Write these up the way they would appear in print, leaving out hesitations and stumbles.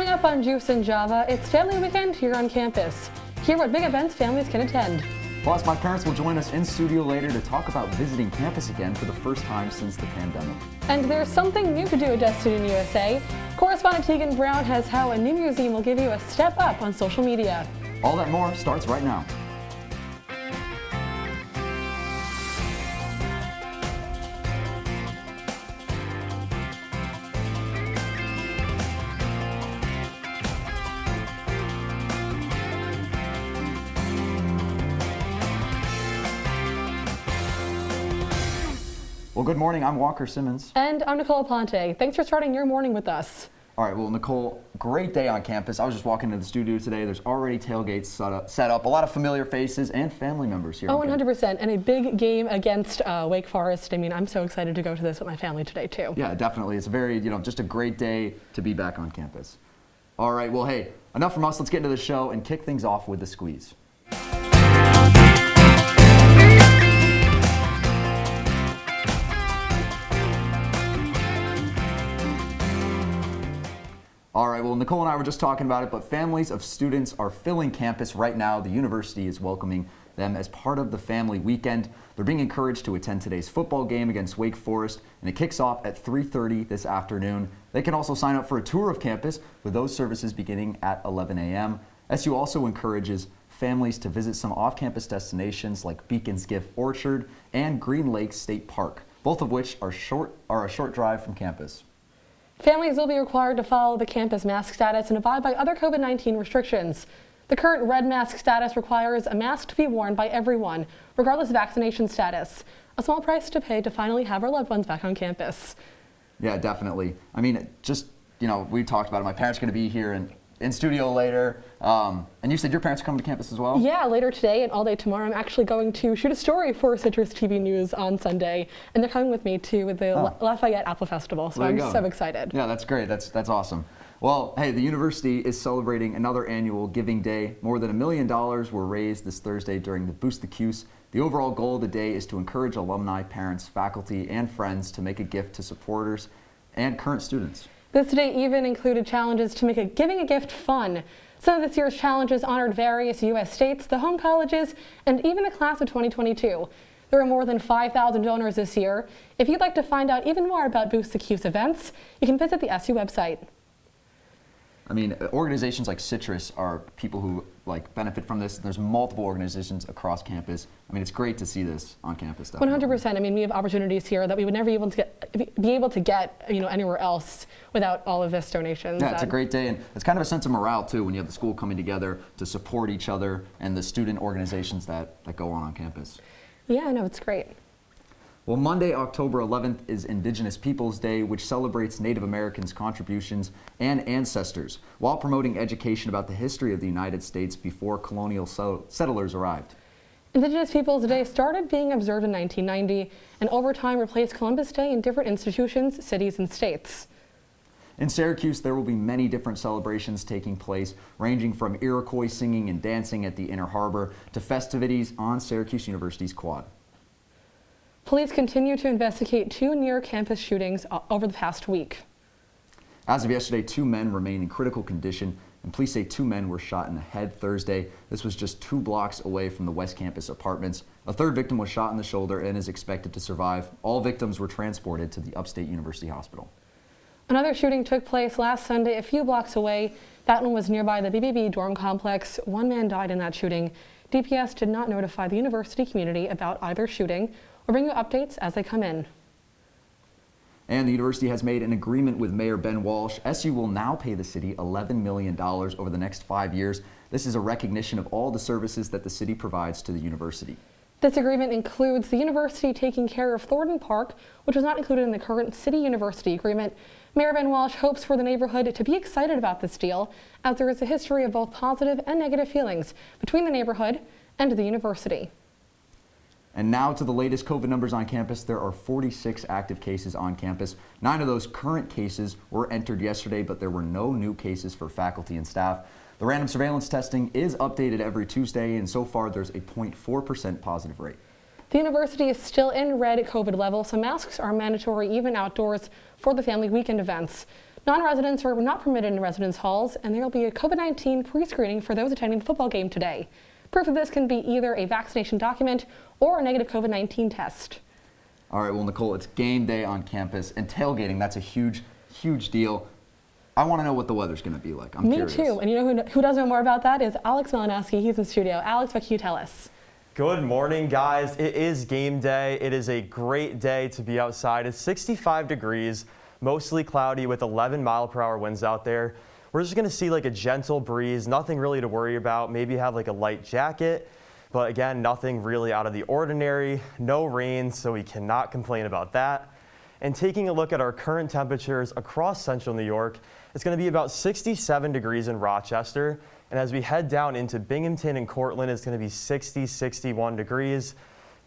up on Juice and Java, it's Family Weekend here on campus. Hear what big events families can attend. Plus, my parents will join us in studio later to talk about visiting campus again for the first time since the pandemic. And there's something new to do at Destination USA. Correspondent Teagan Brown has how a new museum will give you a step up on social media. All that more starts right now. Well, good morning. I'm Walker Simmons. And I'm Nicole Aponte. Thanks for starting your morning with us. All right, well, Nicole, great day on campus. I was just walking into the studio today. There's already tailgates set up. A lot of familiar faces and family members here. Oh, 100%. And a big game against Wake Forest. I mean, I'm so excited to go to this with my family today, too. Yeah, definitely. It's a very, just a great day to be back on campus. All right, well, hey, enough from us. Let's get into the show and kick things off with the squeeze. All right, well, Nicole and I were just talking about it, but families of students are filling campus right now. The university is welcoming them as part of the family weekend. They're being encouraged to attend today's football game against Wake Forest, and it kicks off at 3:30 this afternoon. They can also sign up for a tour of campus with those services beginning at 11 a.m. SU also encourages families to visit some off-campus destinations like Beacon's Gift Orchard and Green Lake State Park, both of which are a short drive from campus. Families will be required to follow the campus mask status and abide by other COVID-19 restrictions. The current red mask status requires a mask to be worn by everyone, regardless of vaccination status. A small price to pay to finally have our loved ones back on campus. Yeah, definitely. I mean, we talked about it. My parents are going to be here in studio later. And you said your parents are coming to campus as well? Yeah, later today and all day tomorrow. I'm actually going to shoot a story for CitrusTV News on Sunday, and they're coming with me to the Lafayette Apple Festival, so I'm so excited. Yeah, that's great. That's awesome. Well, hey, the university is celebrating another annual Giving Day. More than $1 million were raised this Thursday during the Boost the Cuse. The overall goal of the day is to encourage alumni, parents, faculty, and friends to make a gift to supporters and current students. This day even included challenges to make giving a gift fun. Some of this year's challenges honored various U.S. states, the home colleges, and even the class of 2022. There were more than 5,000 donors this year. If you'd like to find out even more about Boost the Cuse events, you can visit the SU website. I mean, organizations like Citrus are people who benefit from this. There's multiple organizations across campus. I mean, it's great to see this on campus. 100%. I mean, we have opportunities here that we would never be able to get anywhere else without all of this donations. Yeah, it's a great day, and it's kind of a sense of morale too when you have the school coming together to support each other and the student organizations that go on campus. Yeah, no, it's great. Well, Monday, October 11th is Indigenous Peoples Day, which celebrates Native Americans' contributions and ancestors, while promoting education about the history of the United States before colonial settlers arrived. Indigenous Peoples Day started being observed in 1990 and over time replaced Columbus Day in different institutions, cities, and states. In Syracuse, there will be many different celebrations taking place, ranging from Iroquois singing and dancing at the Inner Harbor to festivities on Syracuse University's quad. Police continue to investigate 2 near-campus shootings over the past week. As of yesterday, 2 men remain in critical condition, and police say 2 men were shot in the head Thursday. This was just 2 blocks away from the West Campus apartments. A 3rd victim was shot in the shoulder and is expected to survive. All victims were transported to the Upstate University Hospital. Another shooting took place last Sunday a few blocks away. That one was nearby the BBB dorm complex. 1 man died in that shooting. DPS did not notify the university community about either shooting. We'll bring you updates as they come in. And the university has made an agreement with Mayor Ben Walsh. SU will now pay the city $11 million over the next 5 years. This is a recognition of all the services that the city provides to the university. This agreement includes the university taking care of Thornton Park, which was not included in the current city-university agreement. Mayor Ben Walsh hopes for the neighborhood to be excited about this deal, as there is a history of both positive and negative feelings between the neighborhood and the university. And now to the latest COVID numbers on campus. There are 46 active cases on campus. 9 of those current cases were entered yesterday, but there were no new cases for faculty and staff. The random surveillance testing is updated every Tuesday, and so far there's a 0.4% positive rate. The university is still in red COVID level, so masks are mandatory even outdoors for the family weekend events. Non-residents are not permitted in residence halls, and there will be a COVID-19 pre-screening for those attending the football game today. Proof of this can be either a vaccination document or a negative COVID-19 test. All right, well, Nicole, it's game day on campus, and tailgating, that's a huge, huge deal. I want to know what the weather's going to be like. I'm curious. Me too, and you know who does know more about that is Alex Malinowski. He's in studio. Alex, what can you tell us? Good morning, guys. It is game day. It is a great day to be outside. It's 65 degrees, mostly cloudy with 11-mile-per-hour winds out there. We're just going to see like a gentle breeze, nothing really to worry about. Maybe have like a light jacket, but again, nothing really out of the ordinary. No rain, so we cannot complain about that. And taking a look at our current temperatures across central New York, it's going to be about 67 degrees in Rochester. And as we head down into Binghamton and Cortland, it's going to be 60, 61 degrees.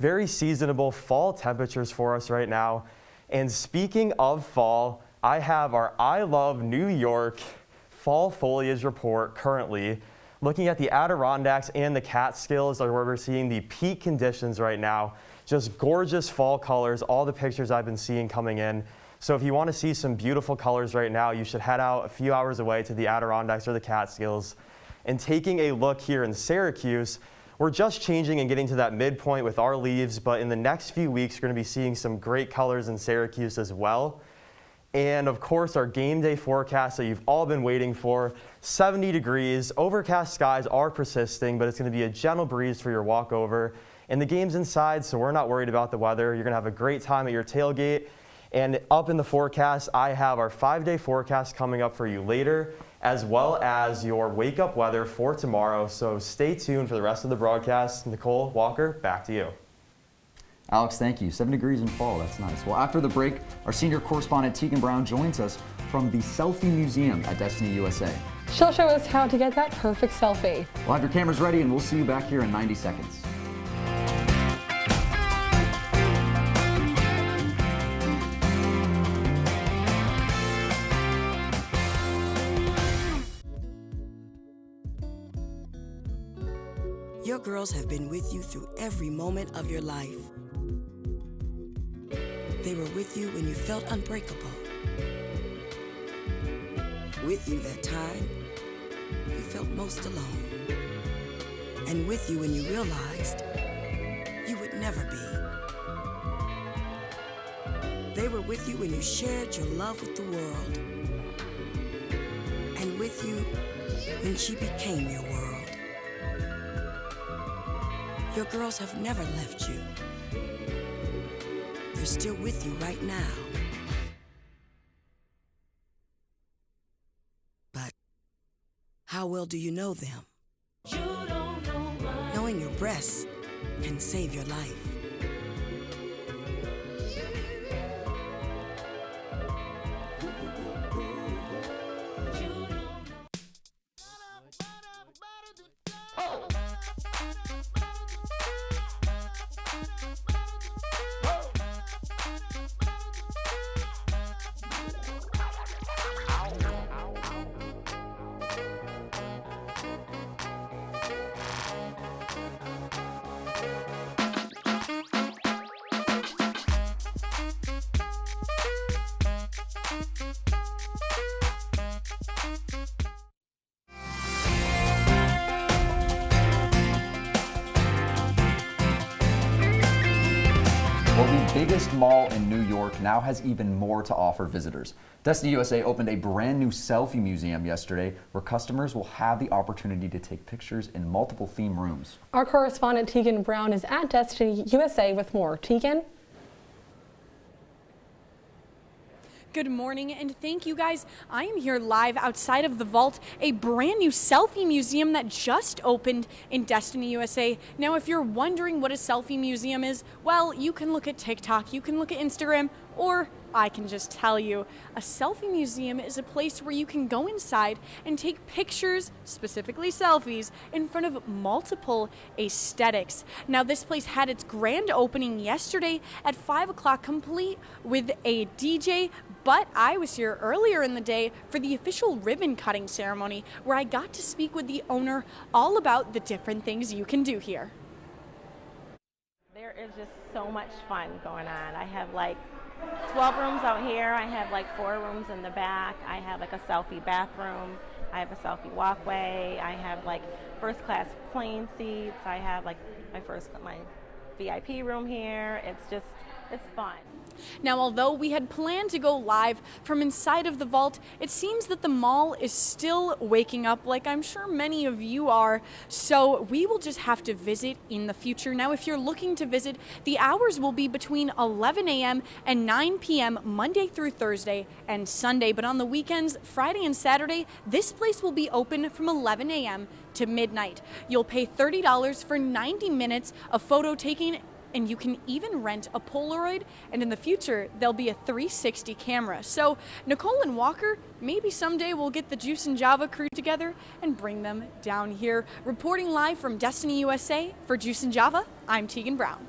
Very seasonable fall temperatures for us right now. And speaking of fall, I have our I Love New York fall foliage report currently. Looking at the Adirondacks and the Catskills are where we're seeing the peak conditions right now. Just gorgeous fall colors, all the pictures I've been seeing coming in. So if you want to see some beautiful colors right now, you should head out a few hours away to the Adirondacks or the Catskills. And taking a look here in Syracuse, we're just changing and getting to that midpoint with our leaves, but in the next few weeks, we're going to be seeing some great colors in Syracuse as well. And of course, our game day forecast that you've all been waiting for, 70 degrees, overcast skies are persisting, but it's going to be a gentle breeze for your walkover. And the game's inside, so we're not worried about the weather. You're going to have a great time at your tailgate. And up in the forecast, I have our 5-day forecast coming up for you later, as well as your wake-up weather for tomorrow. So stay tuned for the rest of the broadcast. Nicole, Walker, back to you. Alex, thank you. 7 degrees in fall, that's nice. Well, after the break, our senior correspondent Teagan Brown joins us from the Selfie Museum at Destiny USA. She'll show us how to get that perfect selfie. We'll have your cameras ready, and we'll see you back here in 90 seconds. Your girls have been with you through every moment of your life. They were with you when you felt unbreakable. With you that time you felt most alone. And with you when you realized you would never be. They were with you when you shared your love with the world. And with you when she became your world. Your girls have never left you. They're still with you right now. But how well do you know them? You don't know much. Knowing your breasts can save your life. Well, the biggest mall in New York now has even more to offer visitors. Destiny USA opened a brand new Selfie Museum yesterday where customers will have the opportunity to take pictures in multiple theme rooms. Our correspondent Teagan Brown is at Destiny USA with more. Teagan? Good morning and thank you guys. I am here live outside of the Vault, a brand new Selfie Museum that just opened in Destiny USA. Now, if you're wondering what a Selfie Museum is, well, you can look at TikTok, you can look at Instagram, or I can just tell you, a Selfie Museum is a place where you can go inside and take pictures, specifically selfies, in front of multiple aesthetics. Now, this place had its grand opening yesterday at 5 o'clock, complete with a DJ, but I was here earlier in the day for the official ribbon cutting ceremony where I got to speak with the owner all about the different things you can do here. There is just so much fun going on. I have like 12 rooms out here. I have like 4 rooms in the back. I have like a selfie bathroom. I have a selfie walkway. I have like first class plane seats. I have like my VIP room here. It's fun. Now, although we had planned to go live from inside of the vault, it seems that the mall is still waking up, like I'm sure many of you are, so we will just have to visit in the future. Now, if you're looking to visit, the hours will be between 11 a.m. and 9 p.m. Monday through Thursday and Sunday, but on the weekends, Friday and Saturday, this place will be open from 11 a.m. to midnight. You'll pay $30 for 90 minutes of photo taking, and you can even rent a Polaroid, and in the future, there'll be a 360 camera. So Nicole and Walker, maybe someday we'll get the Juice and Java crew together and bring them down here. Reporting live from Destiny, USA, for Juice and Java, I'm Teagan Brown.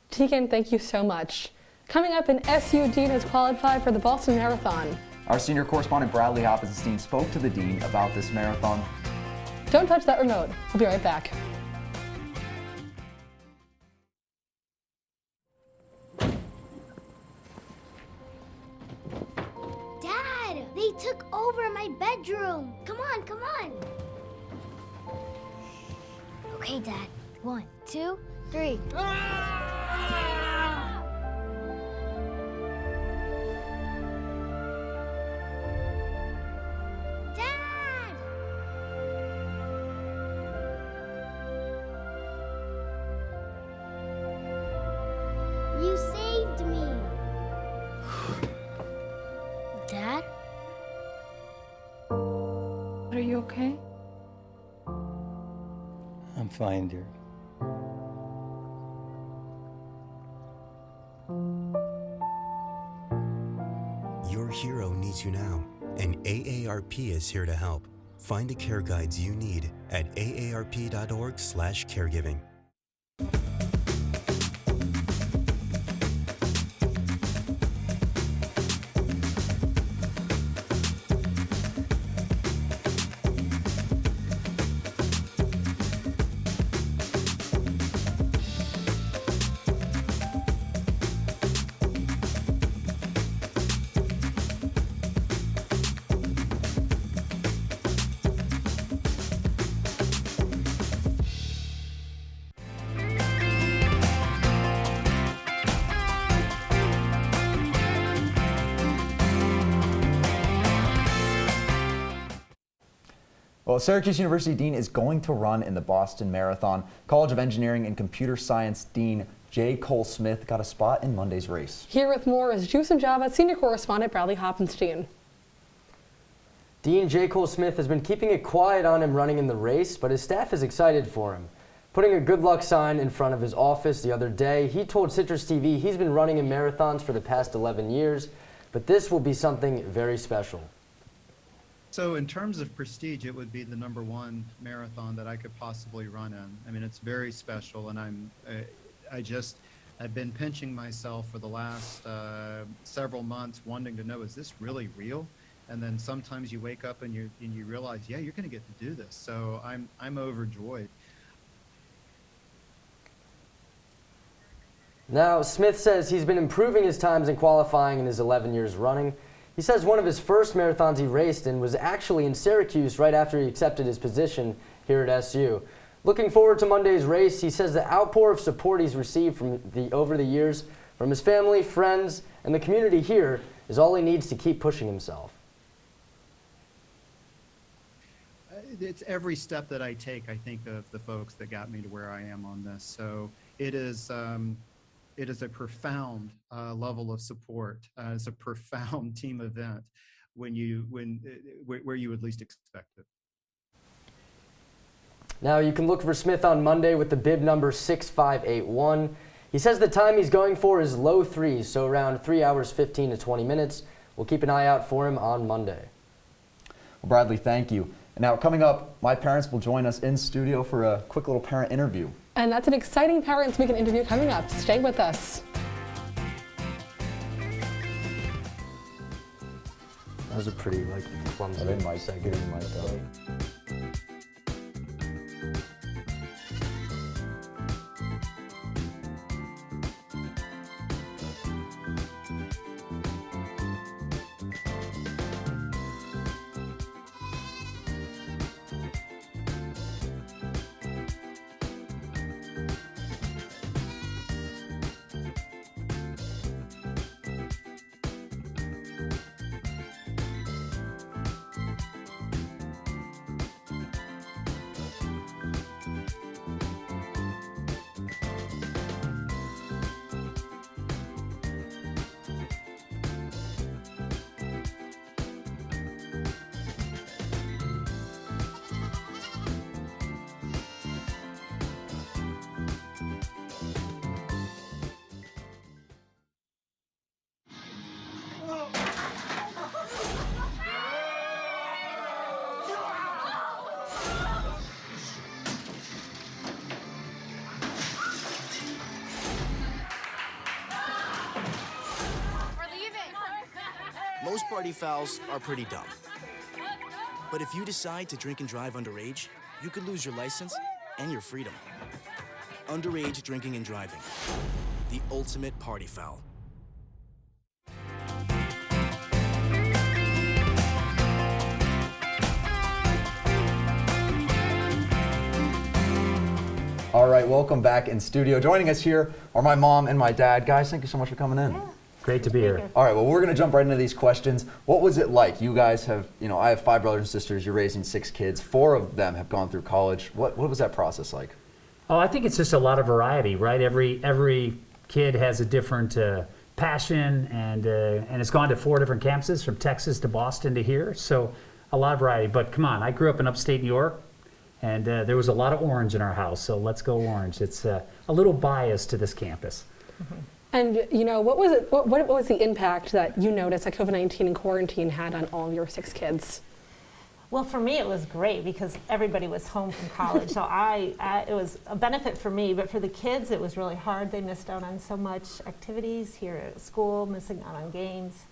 Teagan, thank you so much. Coming up, an SU dean has qualified for the Boston Marathon. Our senior correspondent Bradley Hoppenstein spoke to the dean about this marathon. Don't touch that remote. We'll be right back. They took over my bedroom. Come on, come on. Okay, Dad. 1, 2, 3. Dad! You saved me. Dad? Are you okay? I'm fine, dear. Your hero needs you now, and AARP is here to help. Find the care guides you need at aarp.org/caregiving. Well, Syracuse University Dean is going to run in the Boston Marathon. College of Engineering and Computer Science Dean J. Cole Smith got a spot in Monday's race. Here with more is Juice and Java senior correspondent Bradley Hoppenstein. Dean J. Cole Smith has been keeping it quiet on him running in the race, but his staff is excited for him. Putting a good luck sign in front of his office the other day, he told CitrusTV he's been running in marathons for the past 11 years, but this will be something very special. So in terms of prestige, it would be the #1 marathon that I could possibly run in. I mean, it's very special, and I've been pinching myself for the last several months, wanting to know, is this really real? And then sometimes you wake up and you realize, yeah, you're going to get to do this. So I'm overjoyed. Now, Smith says he's been improving his times in qualifying in his 11 years running. He says one of his first marathons he raced in was actually in Syracuse right after he accepted his position here at SU. Looking forward to Monday's race, he says the outpour of support he's received over the years from his family, friends, and the community here is all he needs to keep pushing himself. It's every step that I take, I think of the folks that got me to where I am on this. So it is a profound level of support. It's a profound team event where you would least expect it. Now you can look for Smith on Monday with the bib number 6581. He says the time he's going for is low 3s, so around 3 hours 15 to 20 minutes. We'll keep an eye out for him on Monday. Well, Bradley, thank you. And now coming up, my parents will join us in studio for a quick little parent interview. And that's an exciting Parents Weekend interview coming up. Stay with us. That was a pretty clumsy. I didn't like that. Get in my though. party fouls are pretty dumb. But if you decide to drink and drive underage, you could lose your license and your freedom. Underage drinking and driving. The ultimate party foul. All right, welcome back in studio. Joining us here are my mom and my dad. Guys, thank you so much for coming in. Yeah. Great to be here. All right, well, we're going to jump right into these questions. What was it like? You guys have, I have 5 brothers and sisters. You're raising 6 kids. 4 of them have gone through college. What was that process like? Oh, I think it's just a lot of variety, right? Every kid has a different passion, and it's gone to 4 different campuses, from Texas to Boston to here. So a lot of variety. But come on, I grew up in upstate New York. And there was a lot of orange in our house, so let's go orange. It's a little biased to this campus. Mm-hmm. And what was it? What was the impact that you noticed that COVID-19 and quarantine had on all of your 6 kids? Well, for me, it was great because everybody was home from college, so it was a benefit for me. But for the kids, it was really hard. They missed out on so much activities here at school, missing out on games.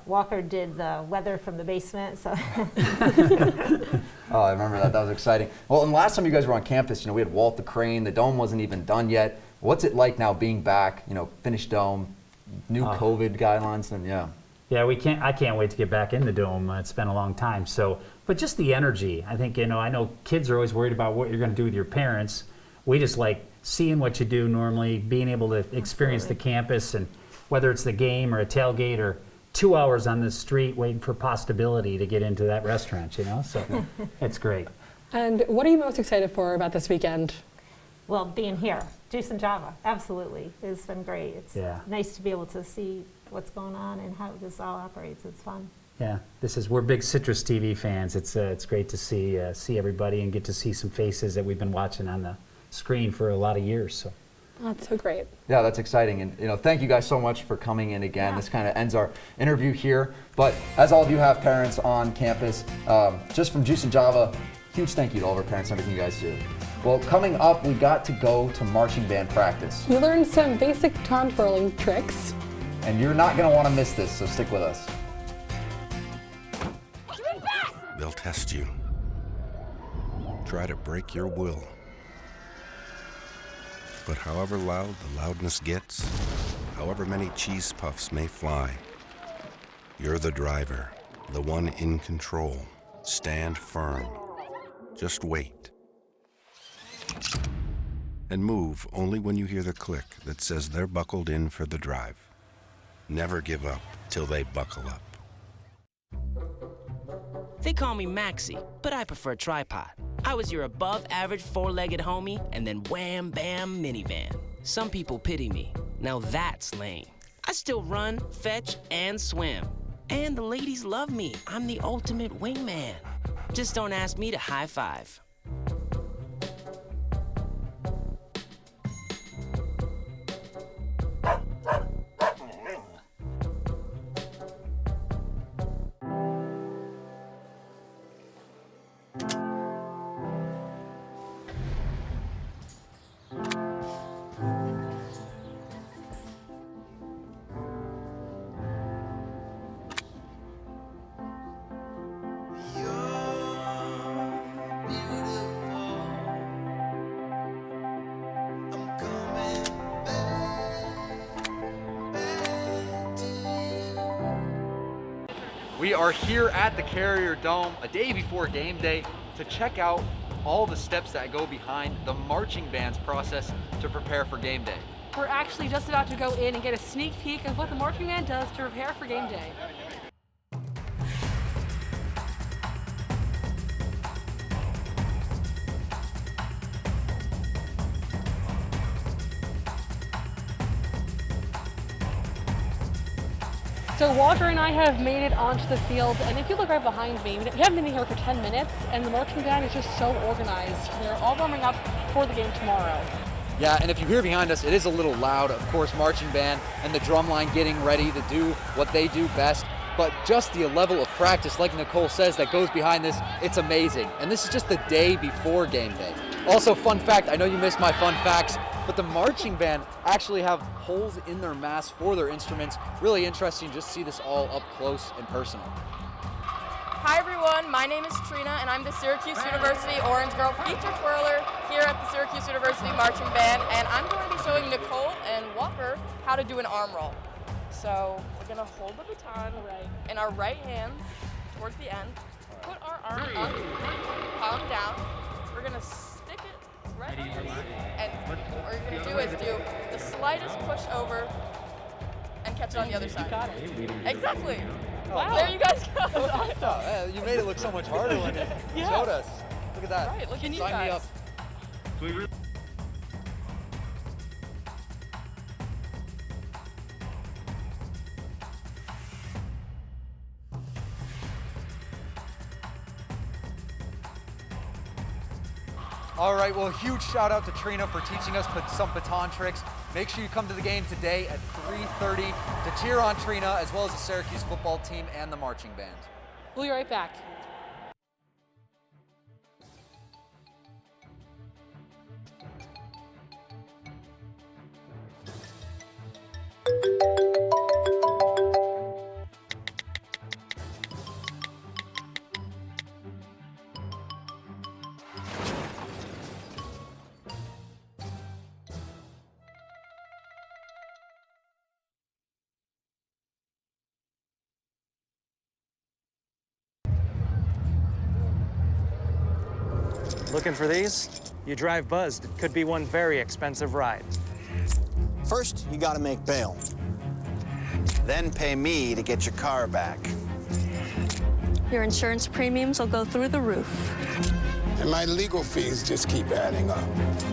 Walker did the weather from the basement. So. Oh, I remember that. That was exciting. Well, and last time you guys were on campus, we had Walt the Crane. The dome wasn't even done yet. What's it like now being back? Finished dome, new COVID guidelines, and yeah. Yeah, I can't wait to get back in the dome. It's been a long time. So, but just the energy. I think I know kids are always worried about what you're going to do with your parents. We just like seeing what you do normally, being able to experience the campus, and whether it's the game or a tailgate or 2 hours on the street waiting for possibility to get into that restaurant, so it's great. And what are you most excited for about this weekend? Well, being here, Juice and Java, absolutely. It's been great. It's nice to be able to see what's going on and how this all operates. It's fun. Yeah, we're big CitrusTV fans. It's great to see everybody and get to see some faces that we've been watching on the screen for a lot of years. So. That's so great. Yeah, that's exciting. And thank you guys so much for coming in again. Yeah. This kind of ends our interview here. But as all of you have parents on campus, just from Juice and Java, huge thank you to all of our parents and everything you guys do. Well, coming up, we got to go to marching band practice. You learned some basic twirling tricks. And you're not going to want to miss this, so stick with us. They'll test you. Try to break your will. But however loud the loudness gets, however many cheese puffs may fly, you're the driver, the one in control. Stand firm. Just wait. And move only when you hear the click that says they're buckled in for the drive. Never give up till they buckle up. They call me Maxie, but I prefer tripod. I was your above-average 4-legged homie, and then wham-bam minivan. Some people pity me. Now that's lame. I still run, fetch, and swim. And the ladies love me. I'm the ultimate wingman. Just don't ask me to high-five. We are here at the Carrier Dome a day before game day to check out all the steps that go behind the marching band's process to prepare for game day. We're actually just about to go in and get a sneak peek of what the marching band does to prepare for game day. So Walker and I have made it onto the field, and if you look right behind me, we haven't been here for 10 minutes, and the marching band is just so organized. They're all warming up for the game tomorrow. Yeah, and if you hear behind us, it is a little loud. Of course, marching band and the drum line getting ready to do what they do best. But just the level of practice, like Nicole says, that goes behind this, it's amazing. And this is just the day before game day. Also, fun fact, I know you missed my fun facts, but the marching band actually have holes in their masks for their instruments. Really interesting just to see this all up close and personal. Hi everyone, my name is Trina and I'm the Syracuse University Orange Girl feature twirler here at the Syracuse University Marching Band, and I'm going to be showing Nicole and Walker how to do an arm roll. So we're going to hold the baton in our right hand towards the end, put our arm up, palm down, we're going to stick it right underneath, and what you're going to do is do the slightest push over and catch it on the other side. You got it. Exactly. Wow. There you guys go. Awesome. You made it look so much harder when you showed us. Look at that. Right, look at you Sign guys. me up. All right, well, huge shout out to Trina for teaching us some baton tricks. Make sure you come to the game today at 3:30 to cheer on Trina, as well as the Syracuse football team and the marching band. We'll be right back. Looking for these? You drive buzzed. It could be one very expensive ride. First, you gotta make bail. Then pay me to get your car back. Your insurance premiums will go through the roof. And my legal fees just keep adding up.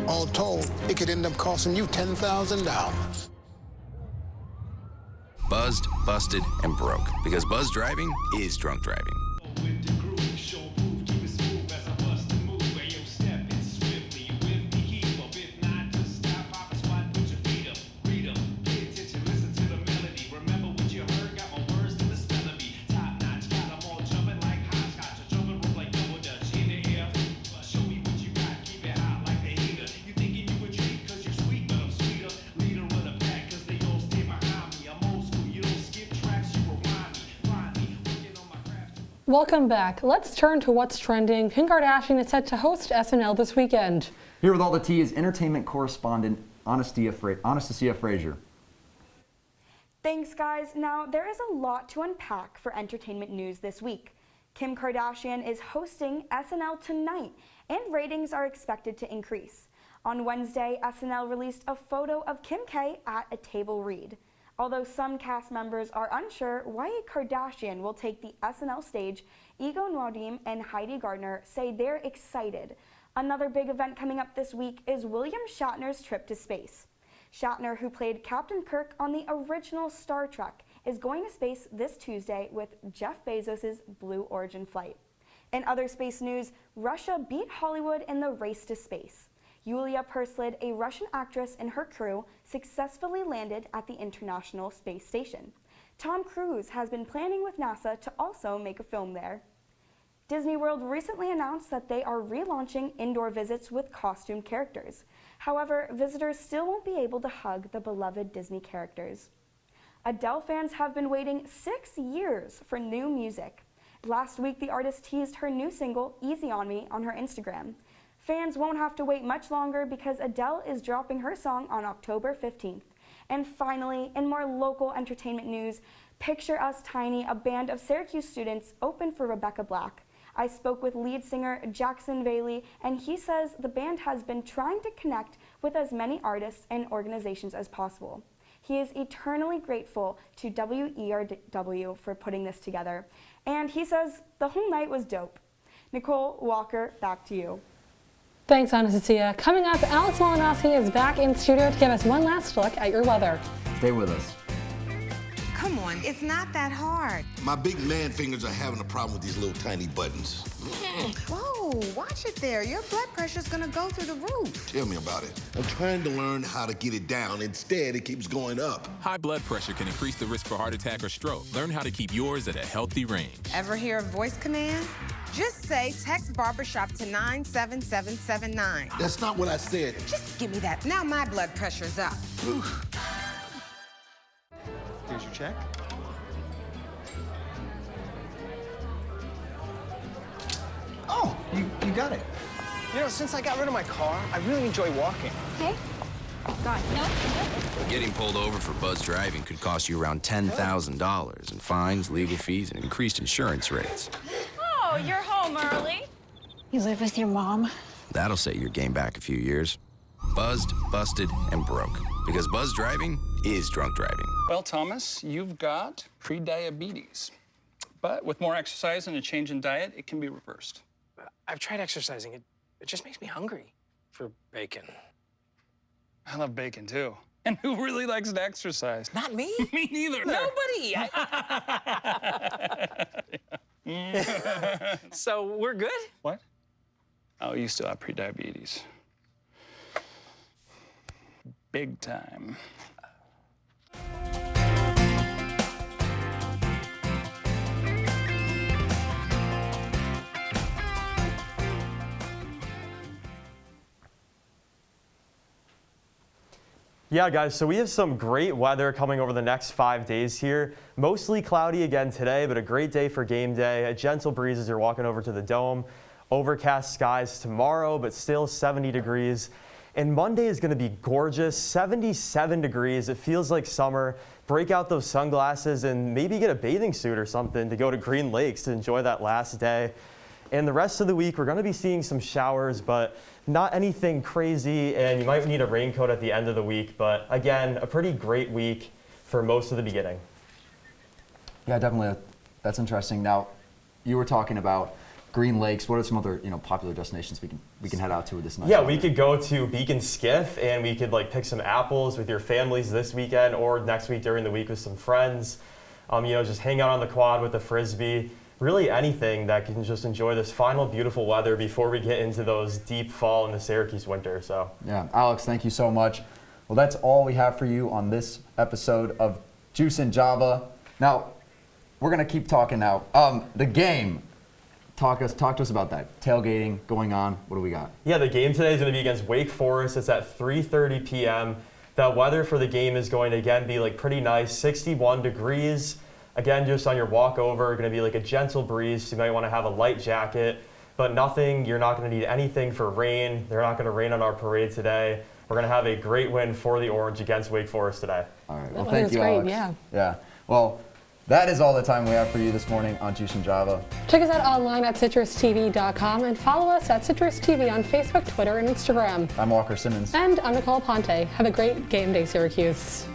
All told, it could end up costing you $10,000. Buzzed, busted, and broke. Because buzz driving is drunk driving. Welcome back. Let's turn to what's trending. Kim Kardashian is set to host SNL this weekend. Here with all the tea is entertainment correspondent Anastasia Frazier. Thanks, guys. Now, there is a lot to unpack for entertainment news this week. Kim Kardashian is hosting SNL tonight, and ratings are expected to increase. On Wednesday, SNL released a photo of Kim K at a table read. Although some cast members are unsure why a Kardashian will take the SNL stage, Ego Nwadim and Heidi Gardner say they're excited. Another big event coming up this week is William Shatner's trip to space. Shatner, who played Captain Kirk on the original Star Trek, is going to space this Tuesday with Jeff Bezos' Blue Origin flight. In other space news, Russia beat Hollywood in the race to space. Yulia Perslid, a Russian actress, and her crew successfully landed at the International Space Station. Tom Cruise has been planning with NASA to also make a film there. Disney World recently announced that they are relaunching indoor visits with costumed characters. However, visitors still won't be able to hug the beloved Disney characters. Adele fans have been waiting 6 years for new music. Last week, the artist teased her new single, Easy on Me, on her Instagram. Fans won't have to wait much longer because Adele is dropping her song on October 15th. And finally, in more local entertainment news, Picture Us Tiny, a band of Syracuse students, opened for Rebecca Black. I spoke with lead singer Jackson Bailey, and he says the band has been trying to connect with as many artists and organizations as possible. He is eternally grateful to WERW for putting this together, and he says the whole night was dope. Nicole, Walker, back to you. Thanks, Anastasia. Coming up, Alex Malinowski is back in studio to give us one last look at your weather. Stay with us. Come on, it's not that hard. My big man fingers are having a problem with these little tiny buttons. Whoa, watch it there. Your blood pressure's gonna go through the roof. Tell me about it. I'm trying to learn how to get it down. Instead, it keeps going up. High blood pressure can increase the risk for heart attack or stroke. Learn how to keep yours at a healthy range. Ever hear of voice command? Just say text barbershop to 97779. That's not what I said. Just give me that. Now my blood pressure's up. Here's your check. Oh, you got it. You know, since I got rid of my car, I really enjoy walking. Okay. Got it. No. Getting pulled over for buzz driving could cost you around $10,000 in fines, legal fees, and increased insurance rates. Oh, you're home early. You live with your mom? That'll set your game back a few years. Buzzed, busted, and broke. Because buzz driving is drunk driving. Well, Thomas, you've got pre-diabetes. But with more exercise and a change in diet, it can be reversed. I've tried exercising. It just makes me hungry for bacon. I love bacon, too. And who really likes to exercise? Not me. Me neither. Nobody. So we're good? What? Oh, you still have pre-diabetes. Big time. Yeah, guys, so we have some great weather coming over the next 5 days here. Mostly cloudy again today, but a great day for game day. A gentle breeze as you're walking over to the Dome. Overcast skies tomorrow, but still 70 degrees. And Monday is going to be gorgeous, 77 degrees. It feels like summer. Break out those sunglasses and maybe get a bathing suit or something to go to Green Lakes to enjoy that last day. And the rest of the week, we're going to be seeing some showers, but not anything crazy, and you might need a raincoat at the end of the week. But again, a pretty great week for most of the beginning. Yeah, definitely. That's interesting. Now, you were talking about Green Lakes. What are some other popular destinations we can head out to with this nice Yeah, weather? we could go to Beacon Skiff, and we could pick some apples with your families this weekend or next week during the week with some friends. Just hang out on the quad with the Frisbee. Really anything that can just enjoy this final beautiful weather before we get into those deep fall and the Syracuse winter. So yeah, Alex, thank you so much. Well, that's all we have for you on this episode of Juice and Java. Now, we're gonna keep talking now. The game. Talk to us about that. Tailgating going on. What do we got? yeah, the game today is going to be against Wake Forest. It's at 3:30 p.m. The weather for the game is going to again be pretty nice, 61 degrees. Again, just on your walk over, going to be a gentle breeze. So you might want to have a light jacket, but nothing. You're not going to need anything for rain. They're not going to rain on our parade today. We're going to have a great win for the Orange against Wake Forest today. All right. Well, thank you, Alex. Yeah. Yeah. Well, that is all the time we have for you this morning on Juice and Java. Check us out online at CitrusTV.com and follow us at CitrusTV on Facebook, Twitter, and Instagram. I'm Walker Simmons. And I'm Nicole Aponte. Have a great game day, Syracuse.